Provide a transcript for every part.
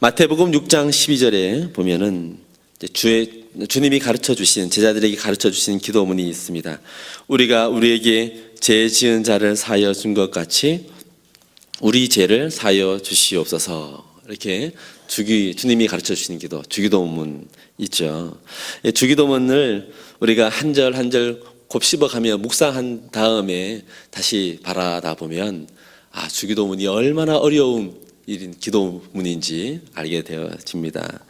마태복음 6장 12절에 보면은 주님이 가르쳐 주신, 제자들에게 가르쳐 주신 기도문이 있습니다. 우리가 우리에게 죄 지은 자를 사하여 준 것 같이 우리 죄를 사하여 주시옵소서. 이렇게 주님이 가르쳐 주시는 기도, 주기도문 있죠. 주기도문을 우리가 한 절 한 절 곱씹어가며 묵상한 다음에 다시 바라다 보면 주기도문이 얼마나 어려운 일인 기도문인지 알게 되어집니다.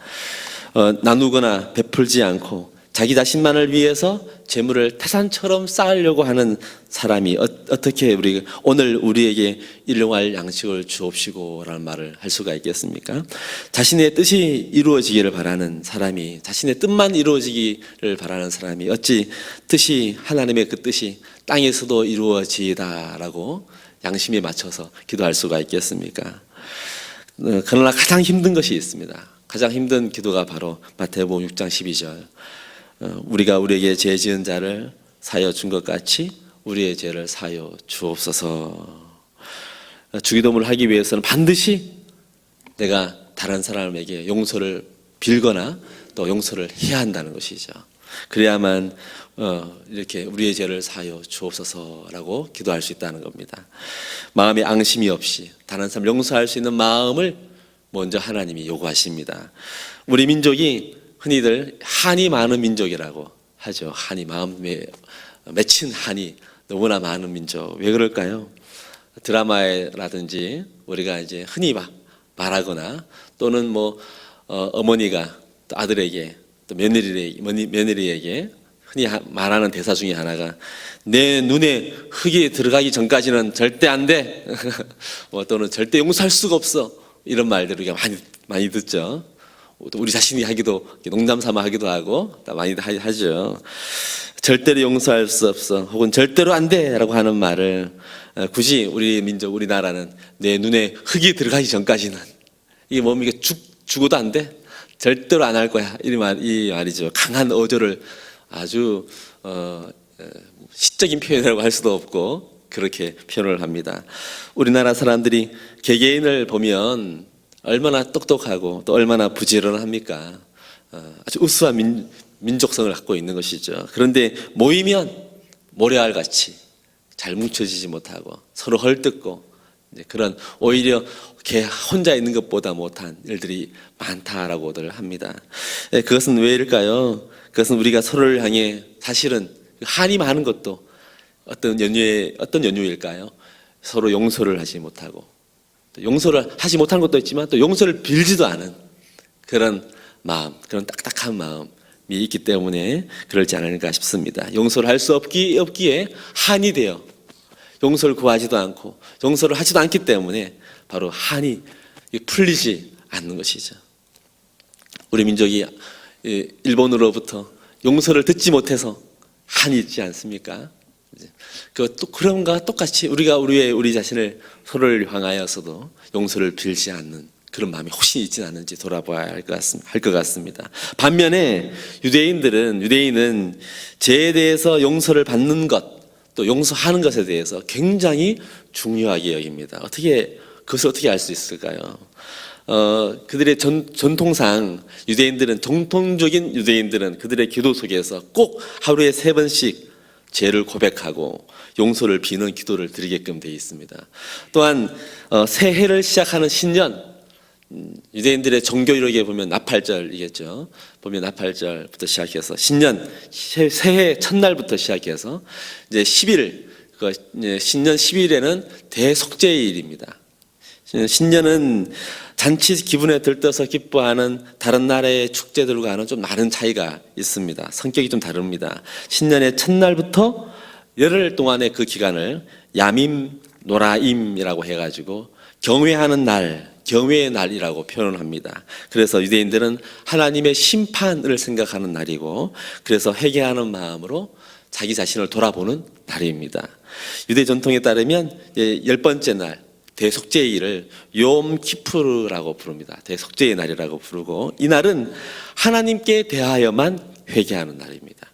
나누거나 베풀지 않고 자기 자신만을 위해서 재물을 태산처럼 쌓으려고 하는 사람이 어떻게 오늘 우리에게 일용할 양식을 주옵시고 라는 말을 할 수가 있겠습니까? 자신의 뜻이 이루어지기를 바라는 사람이, 자신의 뜻만 이루어지기를 바라는 사람이 어찌 하나님의 그 뜻이 땅에서도 이루어지다라고 양심에 맞춰서 기도할 수가 있겠습니까? 그러나 가장 힘든 것이 있습니다. 가장 힘든 기도가 바로 마태복음 6장 12절, 우리가 우리에게 죄 지은 자를 사하여 준 것 같이 우리의 죄를 사하여 주옵소서. 주기도문을 하기 위해서는 반드시 내가 다른 사람에게 용서를 빌거나 또 용서를 해야 한다는 것이죠. 그래야만 이렇게 우리의 죄를 사하여 주옵소서라고 기도할 수 있다는 겁니다. 마음에 앙심이 없이 다른 사람 용서할 수 있는 마음을 먼저 하나님이 요구하십니다. 우리 민족이 흔히들 한이 많은 민족이라고 하죠. 한이, 마음에 맺힌 한이 너무나 많은 민족. 왜 그럴까요? 드라마라든지 우리가 이제 흔히 말하거나 또는 어머니가 또 아들에게 또 며느리에게 흔히 말하는 대사 중에 하나가 내 눈에 흙이 들어가기 전까지는 절대 안 돼. 또는 절대 용서할 수가 없어. 이런 말들을 우리가 많이 듣죠. 또 우리 자신이 하기도, 농담 삼아 하기도 하고 많이 하죠. 절대로 용서할 수 없어, 혹은 절대로 안 돼 라고 하는 말을 굳이 우리 민족, 우리나라는 내 눈에 흙이 들어가기 전까지는, 이게 뭡니까? 죽어도 안 돼? 절대로 안 할 거야. 이 말이죠. 강한 어조를 아주 시적인 표현이라고 할 수도 없고 그렇게 표현을 합니다. 우리나라 사람들이 개개인을 보면 얼마나 똑똑하고 또 얼마나 부지런합니까? 아주 우수한 민족성을 갖고 있는 것이죠. 그런데 모이면 모래알같이 잘 뭉쳐지지 못하고 서로 헐뜯고 그런, 오히려 걔 혼자 있는 것보다 못한 일들이 많다라고들 합니다. 그것은 왜일까요? 그것은 우리가 서로를 향해 사실은 한이 많은 것도 어떤 연유일까요? 서로 용서를 하지 못하고, 용서를 하지 못한 것도 있지만 또 용서를 빌지도 않은 그런 마음, 그런 딱딱한 마음이 있기 때문에 그러지 않을까 싶습니다. 용서를 할 수 없기에 한이 되어 용서를 구하지도 않고 용서를 하지도 않기 때문에 바로 한이 풀리지 않는 것이죠. 우리 민족이 일본으로부터 용서를 듣지 못해서 한이 있지 않습니까? 그런가 똑같이 우리가 우리 자신을 서로를 향하여서도 용서를 빌지 않는 그런 마음이 혹시 있지는 않은지 돌아봐야 할 것 같습니다. 반면에 유대인은 죄에 대해서 용서를 받는 것, 또 용서하는 것에 대해서 굉장히 중요하게 여깁니다. 그것을 어떻게 알 수 있을까요? 그들의 전통상 정통적인 유대인들은 그들의 기도 속에서 꼭 하루에 3번씩 죄를 고백하고 용서를 비는 기도를 드리게끔 되어 있습니다. 또한 새해를 시작하는 신년, 유대인들의 종교 이력에 보면 나팔절이겠죠. 보면 나팔절부터 시작해서 신년, 새해 첫날부터 시작해서 이제 10일, 신년 10일에는 대속죄일입니다. 신년은 잔치 기분에 들떠서 기뻐하는 다른 나라의 축제들과는 좀 많은 차이가 있습니다. 성격이 좀 다릅니다. 신년의 첫날부터 열흘 동안의 그 기간을 야밈, 노라임이라고 해가지고 경외하는 날, 경외의 날이라고 표현을 합니다. 그래서 유대인들은 하나님의 심판을 생각하는 날이고, 그래서 회개하는 마음으로 자기 자신을 돌아보는 날입니다. 유대 전통에 따르면 10번째 날, 대속죄일을 욤 키푸르라고 부릅니다. 대속죄의 날이라고 부르고, 이 날은 하나님께 대하여만 회개하는 날입니다.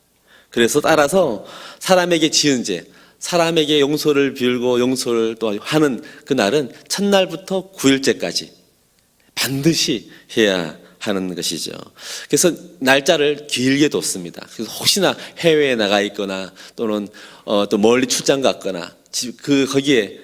그래서 따라서 사람에게 지은 죄, 사람에게 용서를 빌고 용서를 또 하는 그 날은 첫날부터 9일째까지 반드시 해야 하는 것이죠. 그래서 날짜를 길게 뒀습니다. 그래서 혹시나 해외에 나가 있거나 또는 또 멀리 출장 갔거나 거기에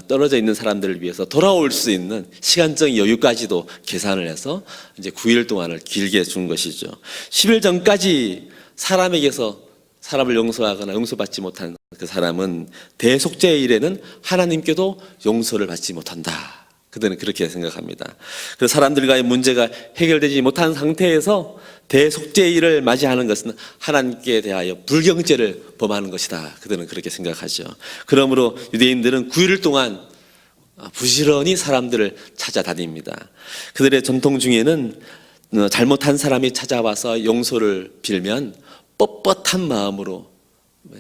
떨어져 있는 사람들을 위해서 돌아올 수 있는 시간적 여유까지도 계산을 해서 이제 9일 동안을 길게 준 것이죠. 10일 전까지 사람에게서 사람을 용서하거나 용서받지 못한 그 사람은 대속죄일에는 하나님께도 용서를 받지 못한다. 그들은 그렇게 생각합니다. 그래서 사람들과의 문제가 해결되지 못한 상태에서 대속죄일을 맞이하는 것은 하나님께 대하여 불경죄를 범하는 것이다. 그들은 그렇게 생각하죠. 그러므로 유대인들은 9일 동안 부지런히 사람들을 찾아다닙니다. 그들의 전통 중에는 잘못한 사람이 찾아와서 용서를 빌면 뻣뻣한 마음으로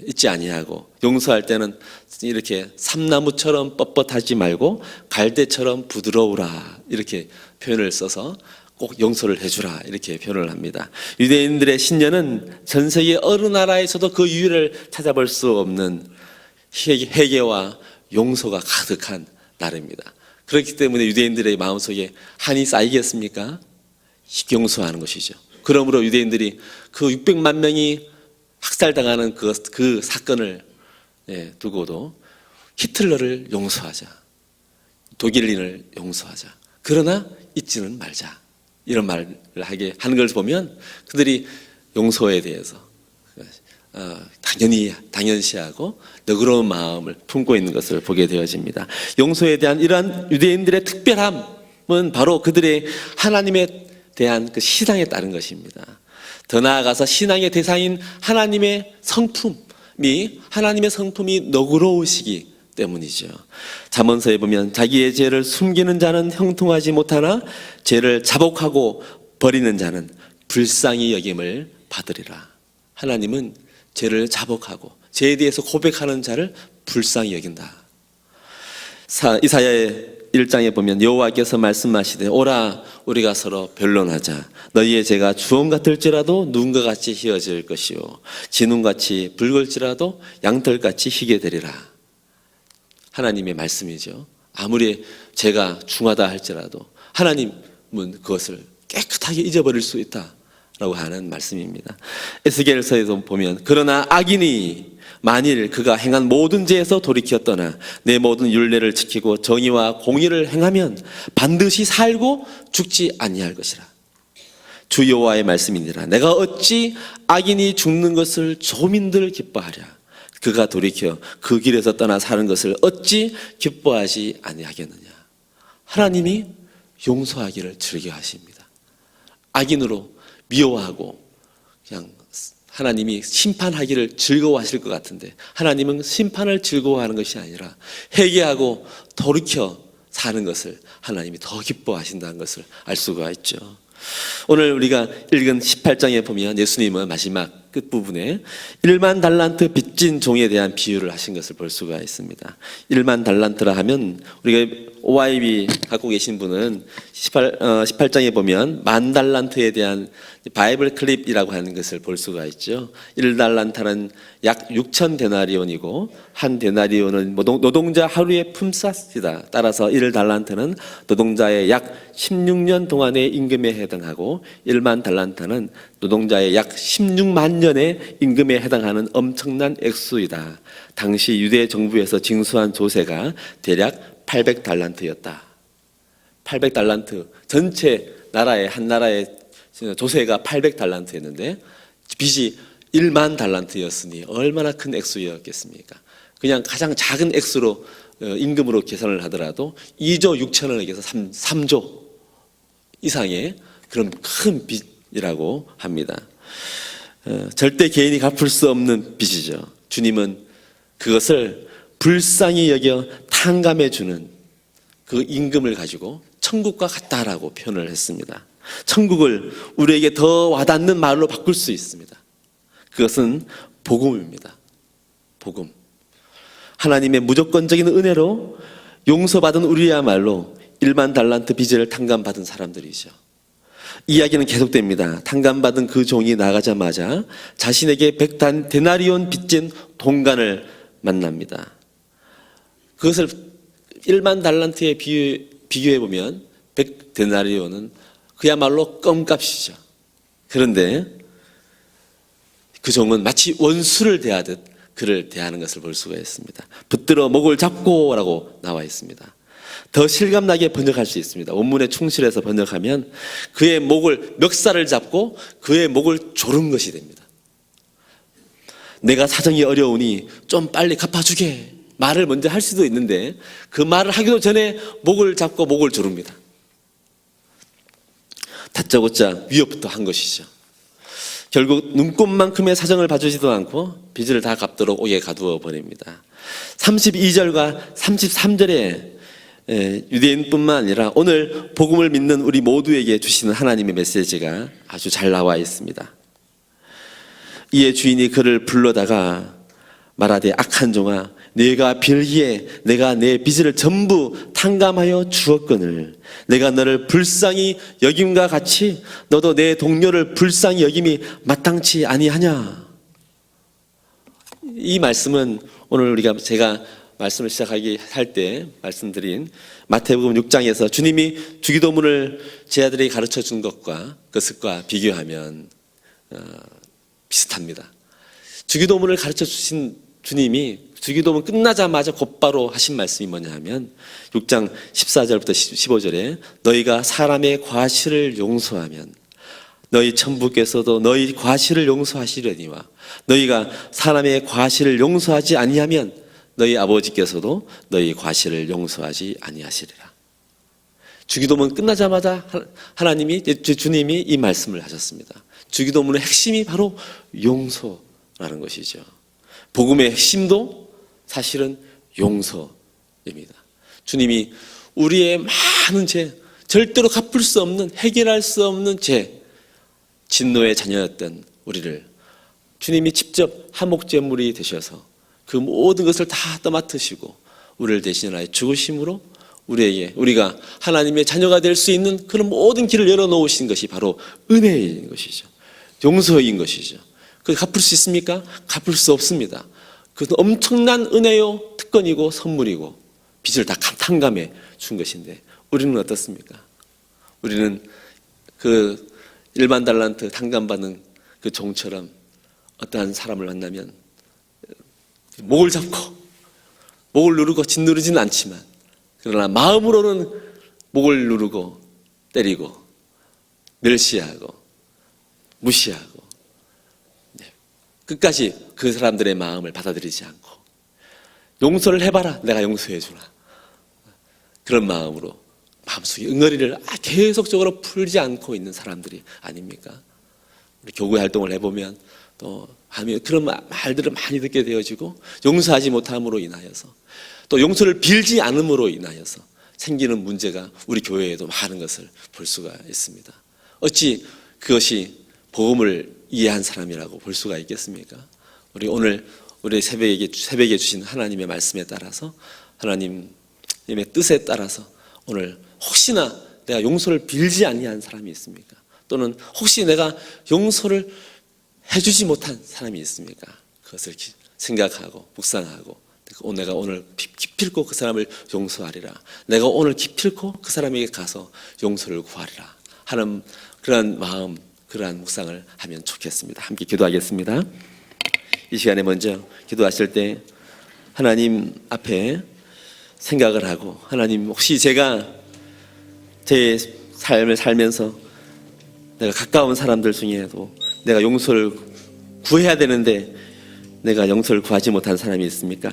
잊지 아니하고, 용서할 때는 이렇게 삼나무처럼 뻣뻣하지 말고 갈대처럼 부드러우라 이렇게 표현을 써서 꼭 용서를 해주라 이렇게 표현을 합니다. 유대인들의 신년은 전 세계 어느 나라에서도 그 유일을 찾아볼 수 없는 회개와 용서가 가득한 날입니다. 그렇기 때문에 유대인들의 마음속에 한이 쌓이겠습니까? 용서하는 것이죠. 그러므로 유대인들이 그 600만 명이 학살당하는 그 사건을 두고도 히틀러를 용서하자, 독일인을 용서하자, 그러나 잊지는 말자 이런 말을 하게 하는 걸 보면 그들이 용서에 대해서 당연시하고 너그러운 마음을 품고 있는 것을 보게 되어집니다. 용서에 대한 이러한 유대인들의 특별함은 바로 그들의 하나님에 대한 그 신앙에 따른 것입니다. 더 나아가서 신앙의 대상인 하나님의 성품이 너그러우시기 때문이죠. 잠언서에 보면 자기의 죄를 숨기는 자는 형통하지 못하나 죄를 자복하고 버리는 자는 불쌍히 여김을 받으리라. 하나님은 죄를 자복하고 죄에 대해서 고백하는 자를 불쌍히 여긴다. 이사야의 1장에 보면 여호와께서 말씀하시되 오라 우리가 서로 변론하자. 너희의 죄가 주홍 같을지라도 눈과 같이 희어질 것이요 진웅같이 붉을지라도 양털같이 희게 되리라. 하나님의 말씀이죠. 아무리 죄가 중하다 할지라도 하나님은 그것을 깨끗하게 잊어버릴 수 있다라고 하는 말씀입니다. 에스겔서에도 보면 그러나 악인이 만일 그가 행한 모든 죄에서 돌이켜 떠나 내 모든 율례를 지키고 정의와 공의를 행하면 반드시 살고 죽지 아니할 것이라. 주 여호와의 말씀이니라. 내가 어찌 악인이 죽는 것을 조민들 기뻐하랴. 그가 돌이켜 그 길에서 떠나 사는 것을 어찌 기뻐하지 아니하겠느냐. 하나님이 용서하기를 즐겨하십니다. 악인으로 미워하고 그냥 하나님이 심판하기를 즐거워하실 것 같은데 하나님은 심판을 즐거워하는 것이 아니라 회개하고 돌이켜 사는 것을 하나님이 더 기뻐하신다는 것을 알 수가 있죠. 오늘 우리가 읽은 18장에 보면 예수님은 마지막 끝부분에 1만 달란트 빚진 종에 대한 비유를 하신 것을 볼 수가 있습니다. 1만 달란트라 하면 우리가 OIB 갖고 계신 분은 18장에 보면 만 달란트에 대한 바이블 클립이라고 하는 것을 볼 수가 있죠. 1달란트는 약 6천 데나리온이고 한 데나리온은 노동자 하루의 품삯이다. 따라서 1달란트는 노동자의 약 16년 동안의 임금에 해당하고 1만 달란트는 노동자의 약 16만 년의 임금에 해당하는 엄청난 액수이다. 당시 유대 정부에서 징수한 조세가 대략 800달란트였다. 800달란트 전체 나라의 한 나라의 조세가 800달란트였는데 빚이 1만 달란트였으니 얼마나 큰 액수였겠습니까? 그냥 가장 작은 액수로 임금으로 계산을 하더라도 2조 6천억에서 3조 이상의 그런 큰 빚이라고 합니다. 절대 개인이 갚을 수 없는 빚이죠. 주님은 그것을 불쌍히 여겨 탕감해 주는 그 임금을 가지고 천국과 같다라고 표현을 했습니다. 천국을 우리에게 더 와닿는 말로 바꿀 수 있습니다. 그것은 복음입니다. 복음. 하나님의 무조건적인 은혜로 용서받은 우리야말로 1만 달란트 빚을 탕감받은 사람들이죠. 이야기는 계속됩니다. 탕감받은 그 종이 나가자마자 자신에게 100데나리온 빚진 동간을 만납니다. 그것을 1만 달란트에 비교해 보면 100데나리온은 그야말로 껌값이죠. 그런데 그 종은 마치 원수를 대하듯 그를 대하는 것을 볼 수가 있습니다. 붙들어 목을 잡고 라고 나와 있습니다. 더 실감나게 번역할 수 있습니다. 원문에 충실해서 번역하면 그의 목을 멱살을 잡고 그의 목을 조른 것이 됩니다. 내가 사정이 어려우니 좀 빨리 갚아주게 말을 먼저 할 수도 있는데 그 말을 하기도 전에 목을 잡고 목을 조릅니다. 다짜고짜 위협부터 한 것이죠. 결국 눈곱만큼의 사정을 봐주지도 않고 빚을 다 갚도록 옥에 가두어 버립니다. 32절과 33절에 유대인뿐만 아니라 오늘 복음을 믿는 우리 모두에게 주시는 하나님의 메시지가 아주 잘 나와 있습니다. 이에 주인이 그를 불러다가 말하되 악한 종아 네가 빌기에 내가 내 빚을 전부 탕감하여 주었거늘 내가 너를 불쌍히 여김과 같이 너도 내 동료를 불쌍히 여김이 마땅치 아니하냐. 이 말씀은 오늘 제가 말씀을 시작하기 할 때 말씀드린 마태복음 6장에서 주님이 주기도문을 제 아들이 가르쳐 준 것과 그것과 비교하면 비슷합니다. 주기도문을 가르쳐 주신 주님이 주기도문 끝나자마자 곧바로 하신 말씀이 뭐냐 하면 6장 14절부터 15절에 너희가 사람의 과실을 용서하면 너희 천부께서도 너희 과실을 용서하시려니와 너희가 사람의 과실을 용서하지 아니하면 너희 아버지께서도 너희 과실을 용서하지 아니하시리라. 주기도문 끝나자마자 주님이 이 말씀을 하셨습니다. 주기도문의 핵심이 바로 용서라는 것이죠. 복음의 핵심도 사실은 용서입니다. 주님이 우리의 많은 죄, 절대로 갚을 수 없는, 해결할 수 없는 죄, 진노의 자녀였던 우리를 주님이 직접 화목제물이 되셔서 그 모든 것을 다 떠맡으시고 우리를 대신하여 죽으심으로 우리가 하나님의 자녀가 될 수 있는 그런 모든 길을 열어놓으신 것이 바로 은혜인 것이죠. 용서인 것이죠. 그 갚을 수 있습니까? 갚을 수 없습니다. 그것은 엄청난 은혜요 특권이고 선물이고 빚을 다 탕감해 준 것인데 우리는 어떻습니까? 우리는 그 1만 달란트 탕감받는 그 종처럼 어떠한 사람을 만나면 목을 잡고 목을 누르고 짓누르지는 않지만 그러나 마음으로는 목을 누르고 때리고 멸시하고 무시하고 끝까지 그 사람들의 마음을 받아들이지 않고 용서를 해봐라 내가 용서해 주라 그런 마음으로 마음속에 응어리를 계속적으로 풀지 않고 있는 사람들이 아닙니까? 우리 교회 활동을 해보면 또 그런 말들을 많이 듣게 되어지고 용서하지 못함으로 인하여서 또 용서를 빌지 않음으로 인하여서 생기는 문제가 우리 교회에도 많은 것을 볼 수가 있습니다. 어찌 그것이 복음을 이해한 사람이라고 볼 수가 있겠습니까? 우리 새벽에 주신 하나님의 말씀에 따라서 하나님의 뜻에 따라서 오늘 혹시나 내가 용서를 빌지 아니한 사람이 있습니까? 또는 혹시 내가 용서를 해주지 못한 사람이 있습니까? 그것을 생각하고 묵상하고 내가 오늘 기필코 그 사람을 용서하리라. 내가 오늘 기필코 그 사람에게 가서 용서를 구하리라 하는 그러한 마음, 그러한 묵상을 하면 좋겠습니다. 함께 기도하겠습니다. 이 시간에 먼저 기도하실 때 하나님 앞에 생각을 하고 하나님 혹시 제가 제 삶을 살면서 내가 가까운 사람들 중에도 내가 용서를 구해야 되는데 내가 용서를 구하지 못한 사람이 있습니까?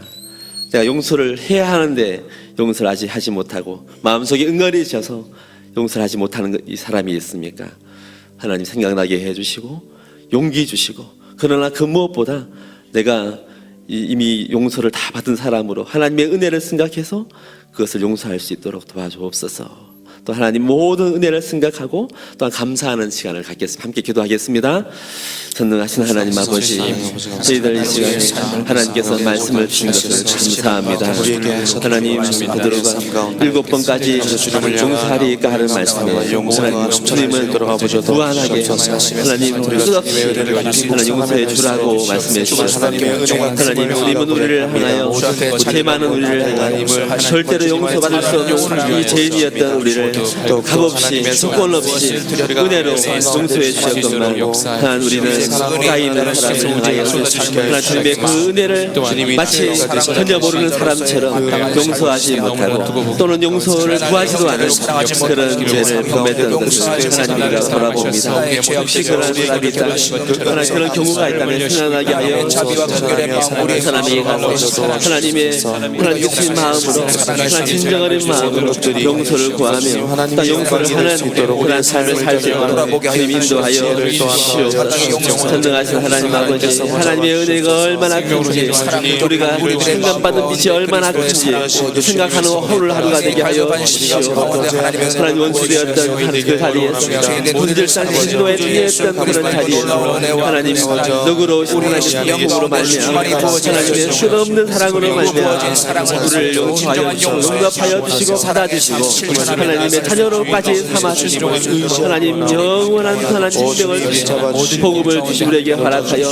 내가 용서를 해야 하는데 용서를 아직 하지 못하고 마음속에 응어리져서 용서를 하지 못하는 이 사람이 있습니까? 하나님 생각나게 해주시고 용기 주시고 그러나 그 무엇보다 내가 이미 용서를 다 받은 사람으로 하나님의 은혜를 생각해서 그것을 용서할 수 있도록 도와주옵소서. 또 하나님 모든 은혜를 생각하고 또한 감사하는 시간을 갖겠습니다. 함께 기도하겠습니다. 전능하신 하나님 아버지, 저희들 이 시간에 하나님께서 말씀을 주신 것을 감사합니다. 하나님 베드로가 7번까지 용서하리까 하는 말씀에 주님은 무한하게 하나님 끝없이 하나님 용서해 주라고 말씀해 주셨습니다. 하나님 주님은 우리를 향하여 죄 많은 우리를 향하여 절대로 용서받을 수 없는 이 죄인이었던 우리를 또 값없이 조건 없이 은혜로 용서해 주셨건만 하나님 우리는 까이는 사람을 향하여 하나님의 그 은혜를 마치 전혀 모르는 사람처럼 용서하지 못하고 또는 용서를 구하지도 않은 그런 죄를 범했던 것을 하나님께서 돌아봅니다. 혹시 그런 사람이 있다 하나님 그런 경우가 있다면 생각나게 하여 사람이 가서 하나님의 하나님 주신 마음으로 하나님 진정한 마음으로 용서를 구하며 또 용서를 하는 그런 삶을 살 수 있도록 주님 인도하여 주시옵소서. 전능하신 하나님 아버지 하나님의 은혜가 얼마나 큰지 우리가 생각받은 빛이 얼마나 큰지 생각하는 오늘 하루가 되게 하여 주시옵소서. 하나님 원수되었던 그 자리에서 본질상 진노에 중요했던 그런 자리에서 하나님 너그러우신 하나님의 공으로 말미암아 하나님의 끝없는 사랑으로 말미암아 우리를 용서하여 용납하여 주시고 받아주시고 하나님의 자녀로까지 삼아주시고 하나님 영원한 하나님 생명을 복음을 주시 우리에게 허락하여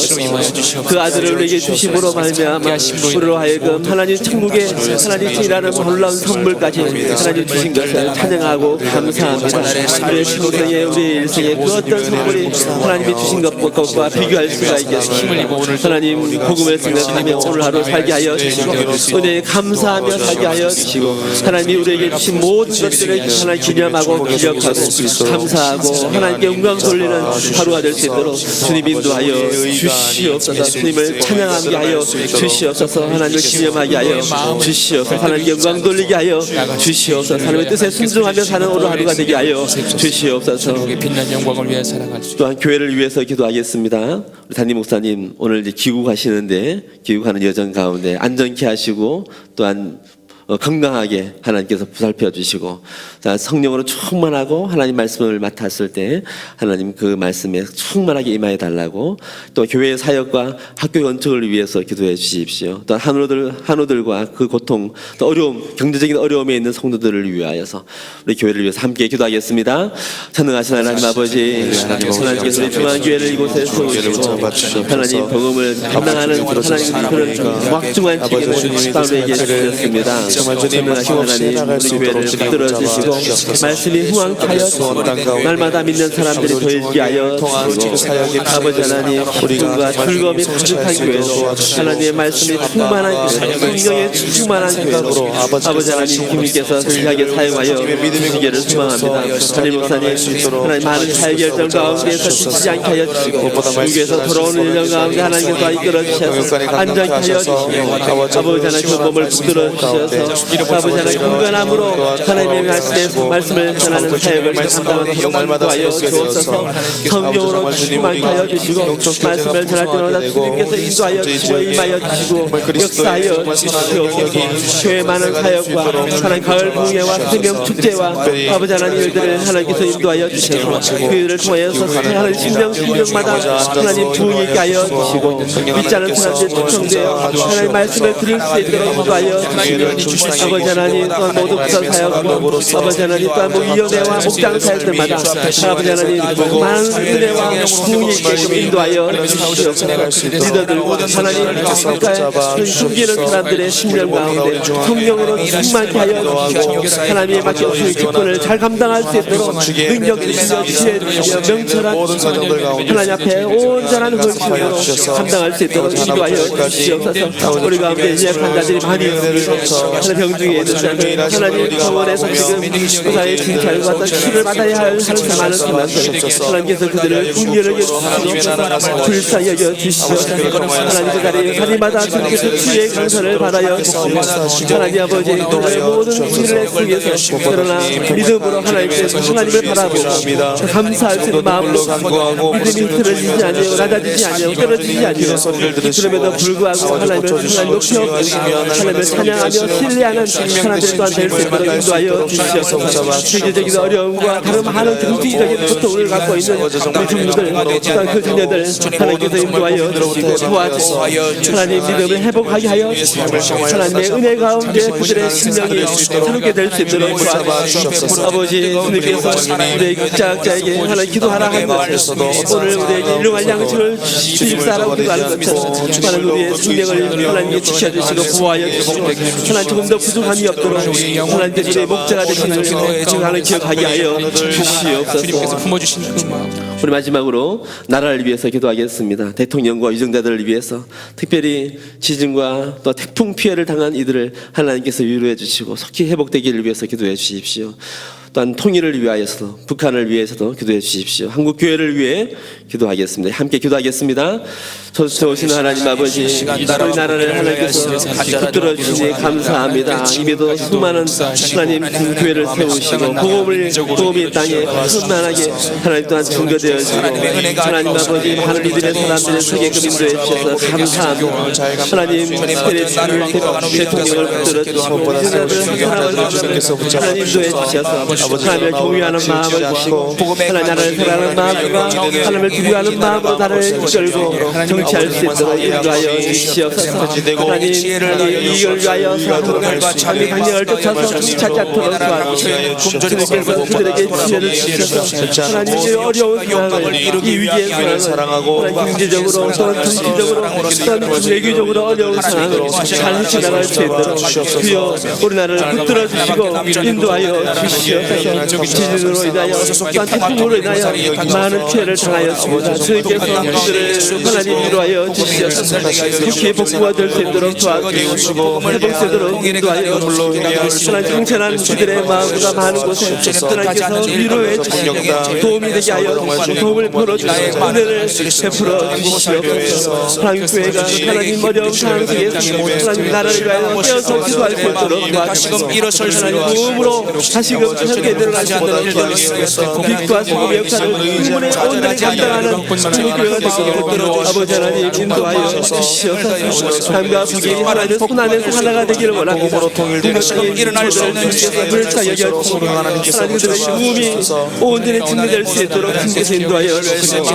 그 아들을 우리에게 주심으로 말미암아 우리로 하여금 하나님 천국에 하나님 주시라는 놀라운 선물까지 하나님 주신 것을 찬양하고 감사합니다. 우리의 평생에 우리의 일생에 그 어떤 선물이 하나님이 주신 것과 비교할 수가 있겠습니까? 하나님 복음을 생각하며 오늘 하루 살게 하여 주시고 은혜에 감사하며 살게 하여 주시고 하나님이 우리에게 주신 모든 것들을 하나님 기념하고 기억하고 감사하고 하나님께 영광 돌리는 하루가 될 수 있도록 주님 인도하여 주시옵소서. 주님을 찬양하게 하여 주시옵소서. 하나님을 기념하게 하여 주시옵소서. 하나님께 영광 돌리게 하여 주시옵소서. 하나님의 뜻에 순종하며 사는 오늘 하루가 되게 하여 주시옵소서. 또한 교회를 위해서 기도하겠습니다. 우리 담임 목사님 오늘 이제 귀국하시는데 귀국하는 여정 가운데 안전케 하시고 또한 건강하게 하나님께서 보살펴 주시고 성령으로 충만하고 하나님 말씀을 맡았을 때 하나님 그 말씀에 충만하게 임하여 달라고 또 교회의 사역과 학교 건축을 위해서 기도해 주십시오. 또 한우들과 그 고통 또 어려움 경제적인 어려움에 있는 성도들을 위하여서 우리 교회를 위해서 함께 기도하겠습니다. 전능하신 하나님 아버지 하나님께서 우리 중앙교회를 이곳에 세우시고 하나님 복음을 감당하는 하나님 그런 막중한 책임을 우리에게 주셨습니다. 정말 전능하신 하나님 우리 교회를 붙들어 주시고 말씀이 흥왕하여 주시고 날마다 믿는 사람들이 보이게 하여 주시고 아버지 하나님 기쁨과 즐거움이 가득한 교회로 하나님의 말씀이 충만한 교회 성경에 충만한 교회로 아버지 하나님 주님께서 귀하게 사용하여 주시기를 소망합니다. 담임 목사님 하나님 많은 사역 열정 가운데서 지치지 않게 하여 주시고 중국에서 돌아오는 열정 가운데 하나님께서 이끌어 주셔서 안전케 하여 주시고 아버지 하나님 그 몸을 붙들어 주셔서 아버지 하나님 건강함으로 하나님의 말씀을 전하는 사역을 감당하는 날마다 하여 주옵소서. 성경으로 충만케 하여 주시고 말씀을 전할 때마다 주님께서 인도하여 주시고 임하여 주시고 역사하여 주시옵소서. 교회 많은 사역과 하나님 가을 공예와 생명 축제와 아버지 하나님 일들을 하나님께서 인도하여 주셔서 그들을 통하여서 하나님 신명마다 하나님 부흥 있게 하여 주시고 믿지 않은 사람들이 특성되어 하나님 말씀을 들을 수 있도록 인도하여 주시고 아버지 하나님 또한 모두 부산 사역과 아버지 하나님 또한 위원회와 목장 사역들마다 아버지 하나님 많은 은혜와 부흥이 있게끔 인도하여 주시옵소서. 리더들 하나님 국가에 숨기는 사람들의 심령 가운데 성령으로 충만케 하여 주시고 하나님의 맡겨주신 기쁨을 잘 감당할 수 있도록 능력 주시며 지혜 주시며 명철한 하나님 앞에 온전한 헌신으로 감당할 수 있도록 인도하여 주시옵소서. 우리 가운데 예약한 자들이 많이 있습니다. 병중에 있는 자들 하나님 병원에서 지금 의사의 진찰과 어떤 치료를 받아야 할 많은 사람들 하나님께서 그들을 궁리를 여겨주시고 불쌍히 여겨주시옵소서. 하나님 그 자리마다 주님께서 치유의 강선을 받아여 주시고 하나님 아버지 오늘의 모든 일을 속에서 그러나 믿음으로 하나님을 바라보고 감사할 수 있는 마음으로 믿음이 흐트러지지 아니하고 낮아지지 아니하고 떨어지지 아니하고 그럼에도 불구하고 하나님을 높여 하나님을 찬양하며 신뢰하는 하나님 또한 될 수 있도록 인도하여 주시옵소서. 세계적인 어려움과 다른 많은 경제적인 고통을 갖고 있는 우리 성도들 또한 그 자녀들 하나님께서 인도하여 주시고 도와주시고 하나님 믿음을 회복하게 하여 주시고 하나님의 은혜 가운데 그들의 심령이 새롭게 될 수 있도록 도와주시옵소서. 아버지 주님께서 우리 각자에게 하나님 기도하라 한 것처럼 오늘 우리에게 일용할 양식을 주십사라고 기도하는 것처럼 하나님 우리의 생명을 하나님께 지켜주시고 보호하여 주시고 하나님 조금 더 부족함이 없도록 하나님께서 우리의 목자가 되시는 하나님 기억하게 하여 주시옵소서. 주님께서 품어주신 그 마음. 우리 마지막으로 나라를 위해서 기도하겠습니다. 대통령과 유정자들을 위해서, 특별히 지진과 또 태풍 피해를 당한 이들을 하나님께서 위로해 주시고 속히 회복되기를 위해서 기도해 주십시오. 또한 통일을 위하여서도, 북한을 위해서도 기도해 주십시오. 한국 교회를 위해 기도하겠습니다. 함께 기도하겠습니다. 좋으신 하나님 아버지, 우리 나라를 하나님께서 붙들어 주시니 감사합니다. 이미도 수많은 하나님 교회를 세우시고 복음이 땅에 충만하게 하나님 또한 증거되어지고, 하나님 아버지 많은 이들의 사람들의 세계급 인도해 주셔서 감사합니다. 하나님 대통령을 붙들어 주시고 하나님 인도해 주셔서 하나님을 경외하는 마음을 주시고, 하나님 나라를 사랑하는 마음과 하나님을 두려워하는 마음으로 나라를 이끌고 정치할 수 있도록 인도하여 주시옵소서. 하나님 이걸 위하여 하나님 강력을 쫓아서 정치하지 않도록 도와주시고, 주님께서 그들에게 지혜를 주셔서 하나님의 어려운 상황을, 이 위기의 상황을 하나님 경제적으로 또는 정치적으로 또는 외교적으로 어려운 상황을 잘 헤쳐나갈 수 있도록 주여 우리나라를 붙들어 주시고 인도하여 주시옵소서. 지진으로 인하여 또한 태풍으로 인하여 많은 피해를 당하였습니다. 주님께서 그들을 하나님 위로하여 주시옵소서. 특히 복구가 될 수 있도록 도와주시고 회복되도록 인도하여 하나님 형편한 그들의 마음과 많은 곳에 하나님께서 위로해 주시고 도움이 되게 하여 주시고 도움을 벌어주시고 은혜를 베풀어 주시옵소서. 하나님 교회가 하나님 어려운 상황 속에서 하나님 나라를 위하여 깨어서 기도할 수 있도록 도와주시고 하나님 도움으로 다시금 현재 일어나지 않도록 도와주시고 빛과 소금의 역사를 국민의 온전히 감당하는 교회가 되도록 아버지 하나님 인도하여 주시옵소서. 삶과 북이 하나님 손 안에서 하나가 되기를 원합니다. 지금 일어날 수 없는 불사 여겨주시고 하나님들의 도움이 온전히 증명될 수 있도록 주님께서 인도하여 주시고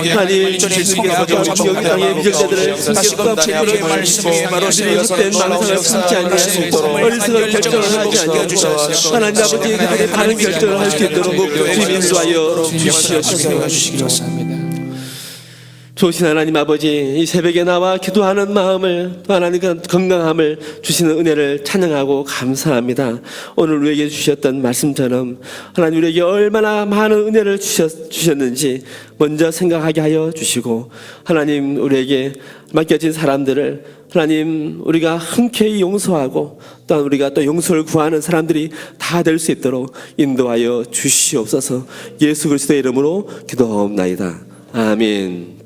하나님 주님께서 여기 땅의 미적자들을 주님께서 책임으로 말씀으로 그들이 헛된 망상을 품지 아니하시고 어리석은 결정을 하지 아니하시고 하나님 아버지 그들의 바른 결정을 할 수 있도록 주님 인도하여 주시옵소서. 좋으신 하나님 아버지, 이 새벽에 나와 기도하는 마음을 또 하나님 건강함을 주시는 은혜를 찬양하고 감사합니다. 오늘 우리에게 주셨던 말씀처럼 하나님 우리에게 얼마나 많은 은혜를 주셨는지 먼저 생각하게 하여 주시고, 하나님 우리에게 맡겨진 사람들을 하나님 우리가 흔쾌히 용서하고 또한 우리가 또 용서를 구하는 사람들이 다 될 수 있도록 인도하여 주시옵소서. 예수 그리스도의 이름으로 기도하옵나이다. 아멘.